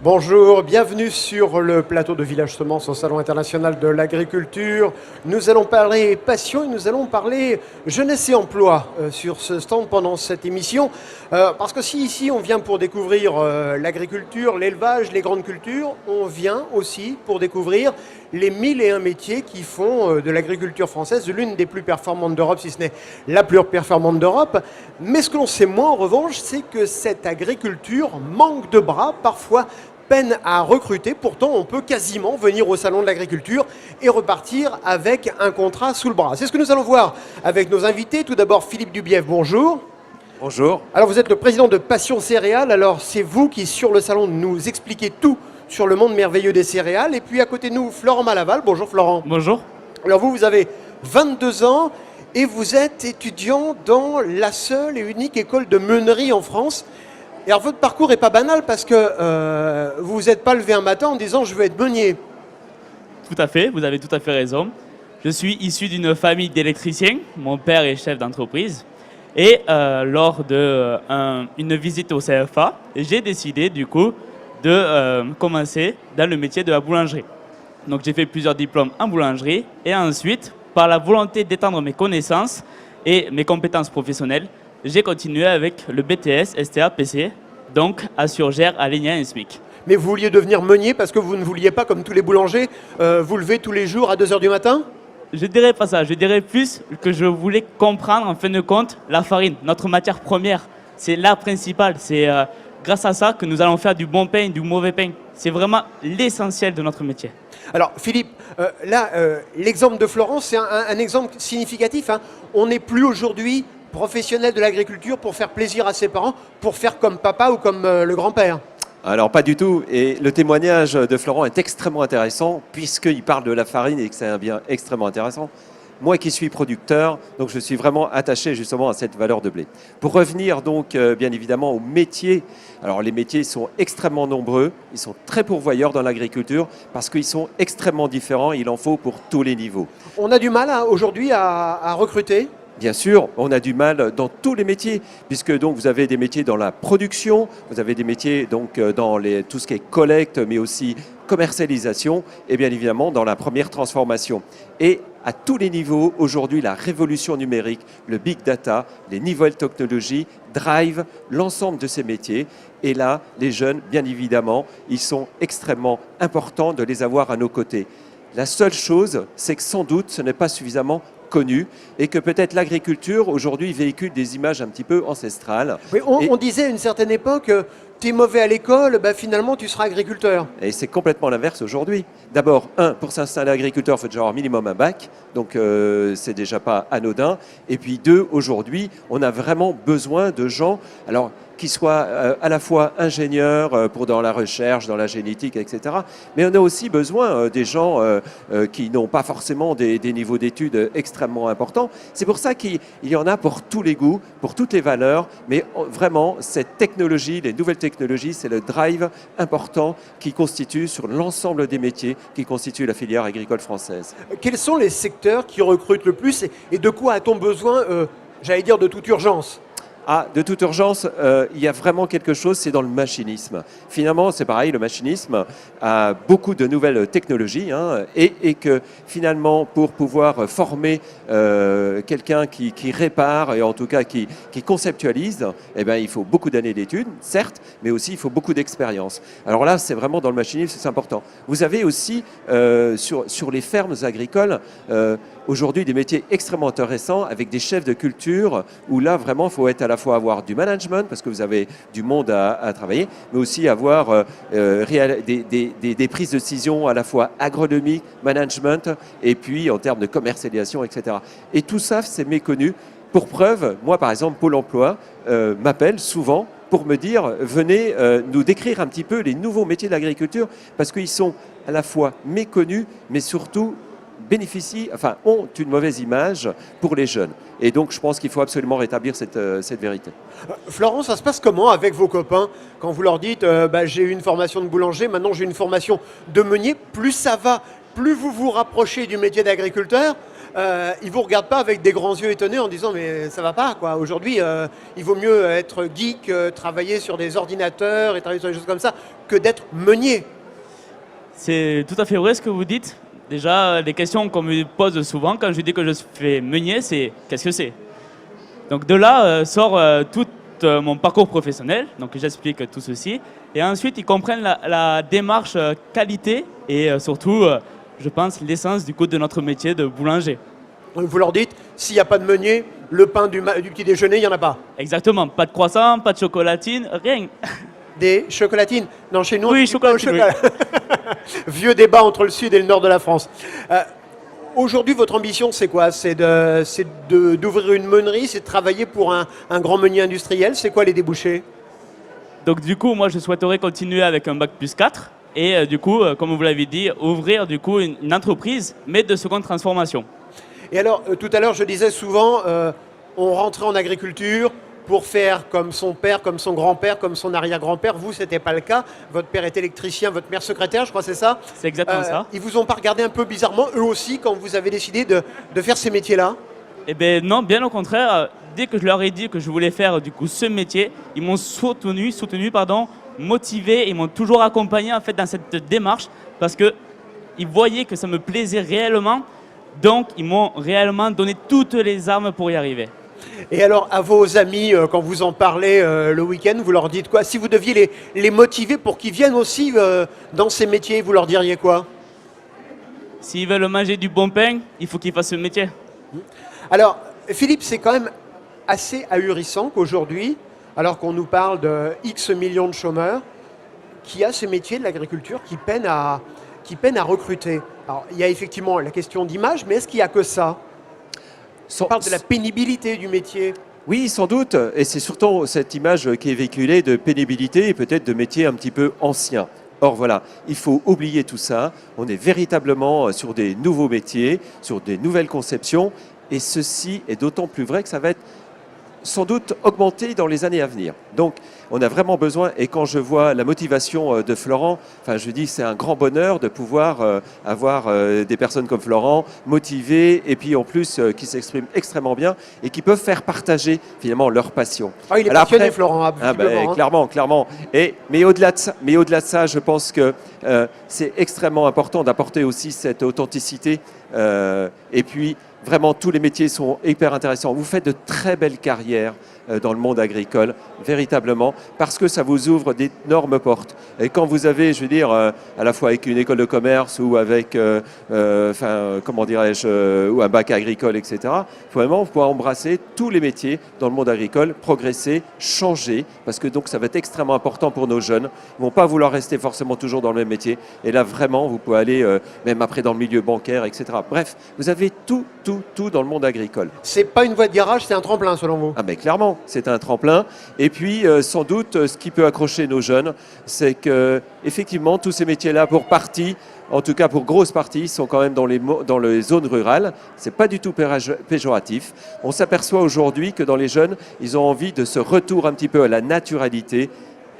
Bonjour, bienvenue sur le plateau de Village Semence au Salon international de l'agriculture. Nous allons parler passion et nous allons parler jeunesse et emploi sur ce stand pendant cette émission. Parce que si ici on vient pour découvrir l'agriculture, l'élevage, les grandes cultures, on vient aussi pour découvrir les 1001 métiers qui font de l'agriculture française l'une des plus performantes d'Europe, si ce n'est la plus performante d'Europe. Mais ce que l'on sait moins en revanche, c'est que cette agriculture manque de bras, parfois peine à recruter. Pourtant, on peut quasiment venir au salon de l'agriculture et repartir avec un contrat sous le bras. C'est ce que nous allons voir avec nos invités. Tout d'abord, Philippe Dubièvre, bonjour. Bonjour. Alors, vous êtes le président de Passion Céréales. Alors, c'est vous qui, sur le salon, nous expliquez tout sur le monde merveilleux des céréales. Et puis, à côté de nous, Florent Malaval. Bonjour, Florent. Bonjour. Alors, vous avez 22 ans et vous êtes étudiant dans la seule et unique école de meunerie en France. Et alors, votre parcours n'est pas banal parce que vous vous êtes pas levé un matin en disant « je veux être meunier ». Tout à fait, vous avez tout à fait raison. Je suis issu d'une famille d'électriciens. Mon père est chef d'entreprise. Et lors d'une visite au CFA, j'ai décidé du coup de commencer dans le métier de la boulangerie. Donc j'ai fait plusieurs diplômes en boulangerie et ensuite, par la volonté d'étendre mes connaissances et mes compétences professionnelles, j'ai continué avec le BTS STA-PC, donc Assurgère, Alénia et SMIC. Mais vous vouliez devenir meunier parce que vous ne vouliez pas, comme tous les boulangers, vous lever tous les jours à 2 h du matin? Je dirais pas ça, je dirais plus que je voulais comprendre en fin de compte la farine, notre matière première. C'est la principale, c'est grâce à ça que nous allons faire du bon pain, du mauvais pain. C'est vraiment l'essentiel de notre métier. Alors Philippe, l'exemple de Florence, c'est un exemple significatif. Hein. On n'est plus aujourd'hui professionnel de l'agriculture pour faire plaisir à ses parents, pour faire comme papa ou comme le grand-père. Alors pas du tout, et le témoignage de Florent est extrêmement intéressant puisqu'il parle de la farine et que c'est un bien extrêmement intéressant. Moi qui suis producteur, donc je suis vraiment attaché justement à cette valeur de blé. Pour revenir donc bien évidemment aux métiers, alors les métiers sont extrêmement nombreux, ils sont très pourvoyeurs dans l'agriculture parce qu'ils sont extrêmement différents, il en faut pour tous les niveaux. On a du mal aujourd'hui à recruter. Bien sûr, on a du mal dans tous les métiers, puisque donc vous avez des métiers dans la production, vous avez des métiers donc dans tout ce qui est collecte, mais aussi commercialisation, et bien évidemment dans la première transformation. Et à tous les niveaux, aujourd'hui, la révolution numérique, le big data, les nouvelles technologies drive l'ensemble de ces métiers. Et là, les jeunes, bien évidemment, ils sont extrêmement importants de les avoir à nos côtés. La seule chose, c'est que sans doute, ce n'est pas suffisamment connu et que peut-être l'agriculture aujourd'hui véhicule des images un petit peu ancestrales. Oui, on disait à une certaine époque, tu es mauvais à l'école, bah, finalement tu seras agriculteur. Et c'est complètement l'inverse aujourd'hui. D'abord, pour s'installer agriculteur, il faut déjà avoir minimum un bac, donc c'est déjà pas anodin. Et puis 2, aujourd'hui, on a vraiment besoin de gens, alors qui soient à la fois ingénieurs pour dans la recherche, dans la génétique, etc. Mais on a aussi besoin des gens qui n'ont pas forcément des niveaux d'études extrêmement importants. C'est pour ça qu'il y en a pour tous les goûts, pour toutes les valeurs, mais vraiment, cette technologie, les nouvelles technologies, c'est le drive important qui constitue sur l'ensemble des métiers qui constituent la filière agricole française. Quels sont les secteurs qui recrutent le plus et de quoi a-t-on besoin, j'allais dire, de toute urgence ? De toute urgence, il y a vraiment quelque chose, c'est dans le machinisme. Finalement, c'est pareil, le machinisme a beaucoup de nouvelles technologies et que finalement, pour pouvoir former quelqu'un qui répare et en tout cas qui conceptualise, eh ben, il faut beaucoup d'années d'études, certes, mais aussi il faut beaucoup d'expérience. Alors là, c'est vraiment dans le machinisme, c'est important. Vous avez aussi sur les fermes agricoles, aujourd'hui des métiers extrêmement intéressants avec des chefs de culture où là, vraiment, il faut être à la fois avoir du management parce que vous avez du monde à travailler, mais aussi avoir des prises de décision à la fois agronomiques, management et puis en termes de commercialisation, etc. Et tout ça, c'est méconnu. Pour preuve, moi par exemple, Pôle emploi m'appelle souvent pour me dire venez nous décrire un petit peu les nouveaux métiers de l'agriculture parce qu'ils sont à la fois méconnus, mais surtout ont une mauvaise image pour les jeunes. Et donc, je pense qu'il faut absolument rétablir cette vérité. Florence, ça se passe comment avec vos copains quand vous leur dites j'ai eu une formation de boulanger, maintenant j'ai une formation de meunier? Plus ça va, plus vous vous rapprochez du métier d'agriculteur, ils ne vous regardent pas avec des grands yeux étonnés en disant mais ça va pas quoi. Aujourd'hui, il vaut mieux être geek, travailler sur des ordinateurs et travailler sur des choses comme ça que d'être meunier. C'est tout à fait vrai ce que vous dites. Déjà, les questions qu'on me pose souvent quand je dis que je fais meunier, c'est qu'est-ce que c'est? Donc de là sort tout mon parcours professionnel, donc j'explique tout ceci. Et ensuite, ils comprennent la démarche qualité et surtout, je pense, l'essence du coup de notre métier de boulanger. Vous leur dites, s'il n'y a pas de meunier, le pain du petit déjeuner, il n'y en a pas. Exactement, pas de croissant, pas de chocolatine, rien. Des chocolatines? Non, chez nous, Oui, on dit pas au chocolatine, chocolat. Vieux débat entre le sud et le nord de la France. Aujourd'hui, votre ambition, c'est quoi? C'est d'ouvrir une meunerie, c'est de travailler pour un grand meunier industriel. C'est quoi les débouchés? Donc du coup, moi, je souhaiterais continuer avec un bac plus 4 et du coup, comme vous l'avez dit, ouvrir du coup une entreprise, mais de seconde transformation. Et alors, tout à l'heure, je disais souvent, on rentrait en agriculture pour faire comme son père, comme son grand-père, comme son arrière-grand-père. Vous, ce n'était pas le cas. Votre père est électricien, votre mère secrétaire, je crois, c'est ça? C'est exactement ça. Ils vous ont pas regardé un peu bizarrement, eux aussi, quand vous avez décidé de faire ces métiers-là? Eh bien non, bien au contraire. Dès que je leur ai dit que je voulais faire du coup ce métier, ils m'ont soutenu, motivé, ils m'ont toujours accompagné en fait dans cette démarche parce que ils voyaient que ça me plaisait réellement. Donc ils m'ont réellement donné toutes les armes pour y arriver. Et alors, à vos amis, quand vous en parlez le week-end, vous leur dites quoi? Si vous deviez les motiver pour qu'ils viennent aussi dans ces métiers, vous leur diriez quoi? S'ils veulent manger du bon pain, il faut qu'ils fassent ce métier. Alors, Philippe, c'est quand même assez ahurissant qu'aujourd'hui, alors qu'on nous parle de X millions de chômeurs, qu'il y a ces métiers de l'agriculture qui peinent à recruter. Alors, il y a effectivement la question d'image, mais est-ce qu'il n'y a que ça? On parle de la pénibilité du métier. Oui, sans doute. Et c'est surtout cette image qui est véhiculée de pénibilité et peut-être de métiers un petit peu anciens. Or voilà, il faut oublier tout ça. On est véritablement sur des nouveaux métiers, sur des nouvelles conceptions. Et ceci est d'autant plus vrai que ça va être sans doute augmenté dans les années à venir. Donc, on a vraiment besoin, et quand je vois la motivation de Florent, enfin, je dis c'est un grand bonheur de pouvoir avoir des personnes comme Florent motivées et puis en plus qui s'expriment extrêmement bien et qui peuvent faire partager finalement leur passion. Ah, il est Alors passionné, après, Florent, visiblement, hein. Clairement. Mais au-delà de ça, je pense que c'est extrêmement important d'apporter aussi cette authenticité et puis vraiment, tous les métiers sont hyper intéressants. Vous faites de très belles carrières dans le monde agricole, véritablement, parce que ça vous ouvre d'énormes portes. Et quand vous avez, je veux dire, à la fois avec une école de commerce ou avec, comment dirais-je, ou un bac agricole, etc., il faut vraiment pouvoir embrasser tous les métiers dans le monde agricole, progresser, changer, parce que donc ça va être extrêmement important pour nos jeunes. Ils ne vont pas vouloir rester forcément toujours dans le même métier. Et là, vraiment, vous pouvez aller même après dans le milieu bancaire, etc. Bref, vous avez tout dans le monde agricole. C'est pas une voie de garage, c'est un tremplin selon vous? Ah mais clairement, c'est un tremplin. Et puis, sans doute, ce qui peut accrocher nos jeunes, c'est que effectivement, tous ces métiers-là, pour partie, en tout cas pour grosse partie, sont quand même dans les zones rurales. C'est pas du tout péjoratif. On s'aperçoit aujourd'hui que dans les jeunes, ils ont envie de ce retour un petit peu à la naturalité.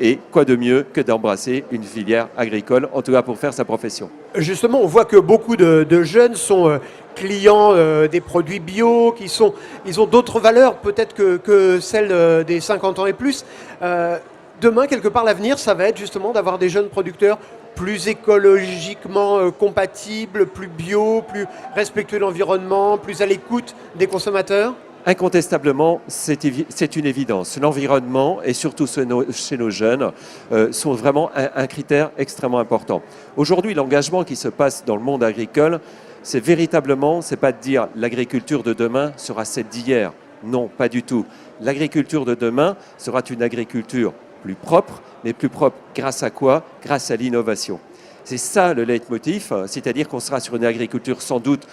Et quoi de mieux que d'embrasser une filière agricole, en tout cas pour faire sa profession. Justement, on voit que beaucoup de jeunes sont clients des produits bio, ils ont d'autres valeurs peut-être que celles des 50 ans et plus. Demain, quelque part, l'avenir, ça va être justement d'avoir des jeunes producteurs plus écologiquement compatibles, plus bio, plus respectueux de l'environnement, plus à l'écoute des consommateurs. Incontestablement, c'est une évidence. L'environnement, et surtout chez nos jeunes, sont vraiment un critère extrêmement important. Aujourd'hui, l'engagement qui se passe dans le monde agricole, c'est véritablement, c'est pas de dire l'agriculture de demain sera celle d'hier. Non, pas du tout. L'agriculture de demain sera une agriculture plus propre, mais plus propre grâce à quoi? Grâce à l'innovation. C'est ça le leitmotiv, c'est-à-dire qu'on sera sur une agriculture sans doute,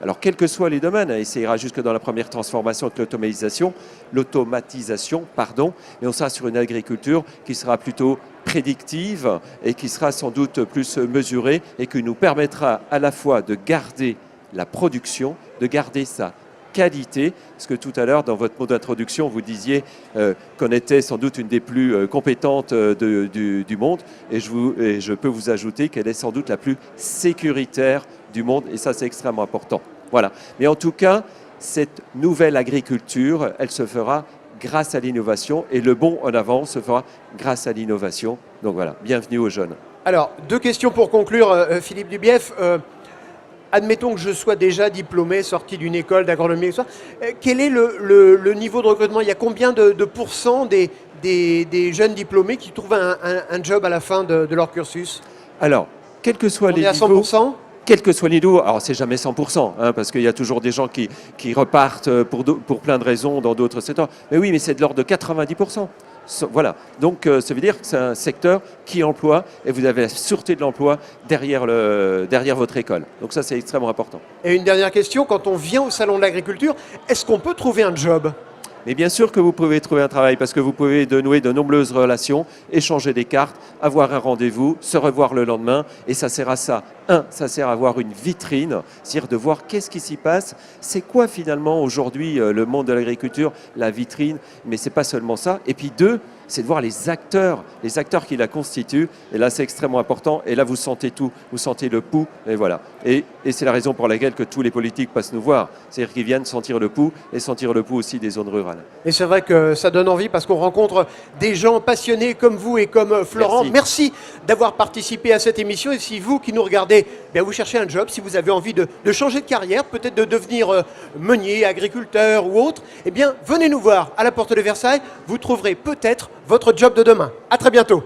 alors quels que soient les domaines, et ça ira jusque dans la première transformation avec l'automatisation, mais on sera sur une agriculture qui sera plutôt prédictive et qui sera sans doute plus mesurée et qui nous permettra à la fois de garder la production, de garder sa qualité, parce que tout à l'heure, dans votre mot d'introduction, vous disiez qu'on était sans doute une des plus compétentes du monde, et je peux vous ajouter qu'elle est sans doute la plus sécuritaire du monde, et ça, c'est extrêmement important. Voilà. Mais en tout cas, cette nouvelle agriculture, elle se fera grâce à l'innovation et le bond en avant se fera grâce à l'innovation. Donc voilà, bienvenue aux jeunes. Alors, 2 questions pour conclure, Philippe Dubief. Admettons que je sois déjà diplômé, sorti d'une école d'agronomie, et tout ça. Quel est le niveau de recrutement? Il y a combien de pourcents des jeunes diplômés qui trouvent un job à la fin de leur cursus? Alors, quels que soient On les est à niveaux, 100%? quels que soient les niveaux, alors c'est jamais 100%, hein, parce qu'il y a toujours des gens qui repartent pour plein de raisons dans d'autres secteurs. Mais oui, mais c'est de l'ordre de 90%. Voilà, donc ça veut dire que c'est un secteur qui emploie et vous avez la sûreté de l'emploi derrière votre école. Donc ça, c'est extrêmement important. Et une dernière question, quand on vient au Salon de l'Agriculture, est-ce qu'on peut trouver un job? Mais bien sûr que vous pouvez trouver un travail parce que vous pouvez nouer de nombreuses relations, échanger des cartes, avoir un rendez-vous, se revoir le lendemain. Et ça sert à ça. Ça sert à avoir une vitrine, c'est-à-dire de voir qu'est-ce qui s'y passe. C'est quoi finalement aujourd'hui le monde de l'agriculture, la vitrine. Mais c'est pas seulement ça. Et puis 2, c'est de voir les acteurs qui la constituent. Et là, c'est extrêmement important. Et là, vous sentez tout. Vous sentez le pouls. Et voilà. Et c'est la raison pour laquelle que tous les politiques passent nous voir. C'est-à-dire qu'ils viennent sentir le pouls et sentir le pouls aussi des zones rurales. Et c'est vrai que ça donne envie parce qu'on rencontre des gens passionnés comme vous et comme Florent. Merci d'avoir participé à cette émission. Et si vous qui nous regardez, bien vous cherchez un job, si vous avez envie de changer de carrière, peut-être de devenir meunier, agriculteur ou autre, eh bien venez nous voir à la porte de Versailles. Vous trouverez peut-être votre job de demain. À très bientôt.